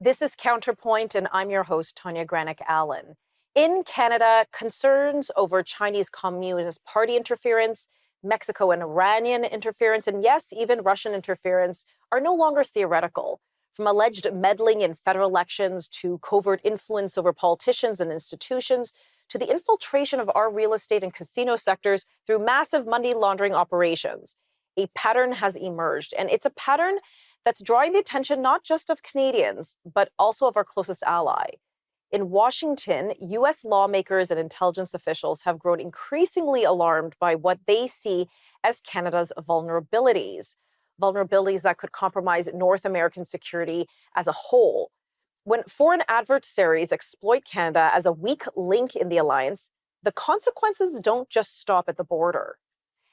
This is Counterpoint, and I'm your host, Tanya Granick-Allen. In Canada, concerns over Chinese Communist Party interference, Mexico and Iranian interference, and yes, even Russian interference are no longer theoretical. From alleged meddling in federal elections to covert influence over politicians and institutions, to the infiltration of our real estate and casino sectors through massive money laundering operations. A pattern has emerged, and it's a pattern that's drawing the attention not just of Canadians, but also of our closest ally. In Washington, U.S. lawmakers and intelligence officials have grown increasingly alarmed by what they see as Canada's vulnerabilities that could compromise North American security as a whole. When foreign adversaries exploit Canada as a weak link in the alliance, the consequences don't just stop at the border.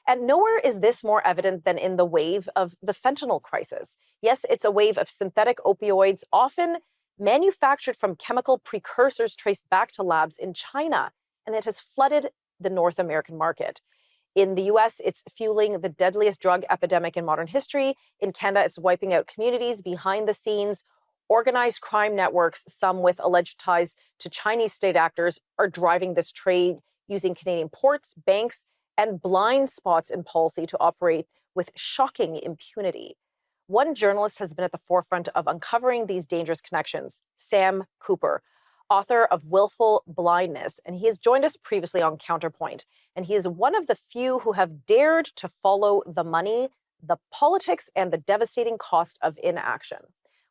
And nowhere is this more evident than in the wave of the fentanyl crisis. Yes, it's a wave of synthetic opioids, often manufactured from chemical precursors traced back to labs in China, and it has flooded the North American market. In the US, it's fueling the deadliest drug epidemic in modern history. In Canada, it's wiping out communities behind the scenes. Organized crime networks, some with alleged ties to Chinese state actors, are driving this trade using Canadian ports, banks, and blind spots in policy to operate with shocking impunity. One journalist has been at the forefront of uncovering these dangerous connections, Sam Cooper, author of Willful Blindness, and he has joined us previously on Counterpoint. And he is one of the few who have dared to follow the money, the politics, and the devastating cost of inaction.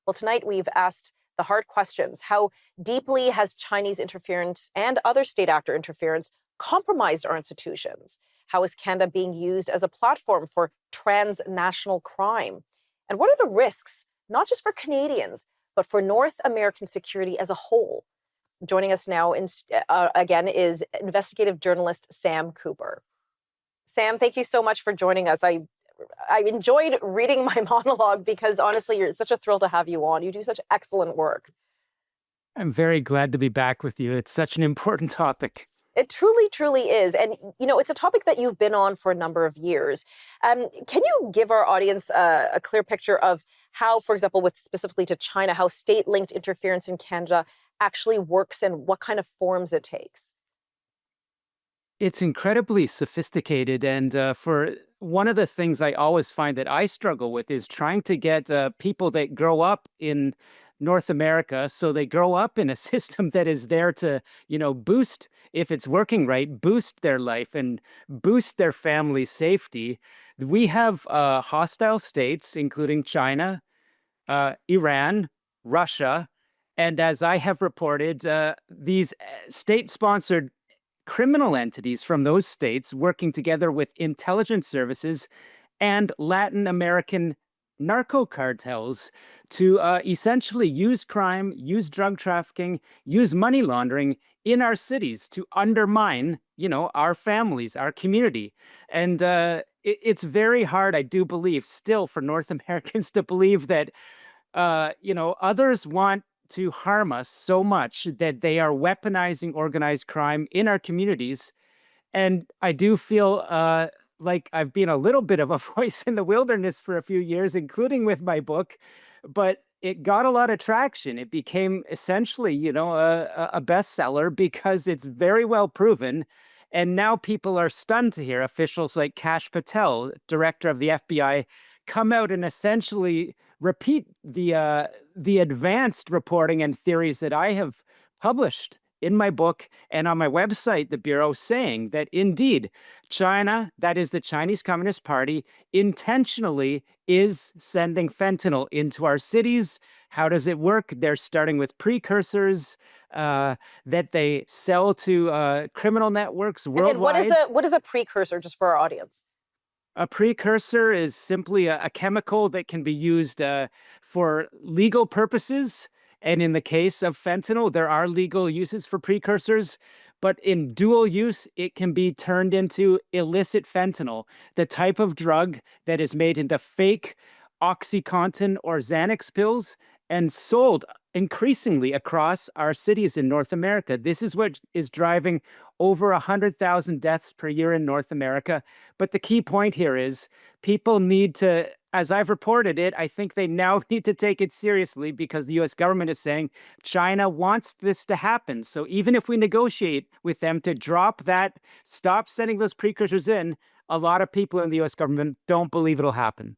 Well, tonight we've asked the hard questions. How deeply has Chinese interference and other state actor interference compromised our institutions? How is Canada being used as a platform for transnational crime? And what are the risks, not just for Canadians, but for North American security as a whole? Joining us now again is investigative journalist Sam Cooper. Sam, thank you so much for joining us. I enjoyed reading my monologue because honestly, it's such a thrill to have you on. You do such excellent work. I'm very glad to be back with you. It's such an important topic. It truly, truly is. And, you know, it's a topic that you've been on for a number of years. Can you give our audience a clear picture of how, for example, with specifically to China, how state-linked interference in Canada actually works and what kind of forms it takes? It's incredibly sophisticated. And for one of the things I always find that I struggle with is trying to get people that grow up in North America. So they grow up in a system that is there to, boost, if it's working right, boost their life and boost their family's safety. We have hostile states, including China, Iran, Russia. And as I have reported, these state-sponsored criminal entities from those states working together with intelligence services and Latin American narco cartels to essentially use crime, use drug trafficking, use money laundering in our cities to undermine, our families, our community. And it's very hard, I do believe, still for North Americans to believe that, others want to harm us so much that they are weaponizing organized crime in our communities. And I do feel like I've been a little bit of a voice in the wilderness for a few years, including with my book, but it got a lot of traction. It became essentially, a bestseller because it's very well proven. And now people are stunned to hear officials like Kash Patel, director of the FBI, come out and essentially repeat the advanced reporting and theories that I have published in my book and on my website, the Bureau, saying that indeed China, that is the Chinese Communist Party, intentionally is sending fentanyl into our cities. How does it work? They're starting with precursors that they sell to criminal networks worldwide. And what is a precursor, just for our audience? A precursor is simply a chemical that can be used for legal purposes. And in the case of fentanyl, there are legal uses for precursors. But in dual use, it can be turned into illicit fentanyl, the type of drug that is made into fake OxyContin or Xanax pills and sold increasingly across our cities in North America. This is what is driving over 100,000 deaths per year in North America. But the key point here is people need to, as I've reported it, I think they now need to take it seriously because the US government is saying China wants this to happen. So even if we negotiate with them to drop that, stop sending those precursors in, a lot of people in the US government don't believe it'll happen.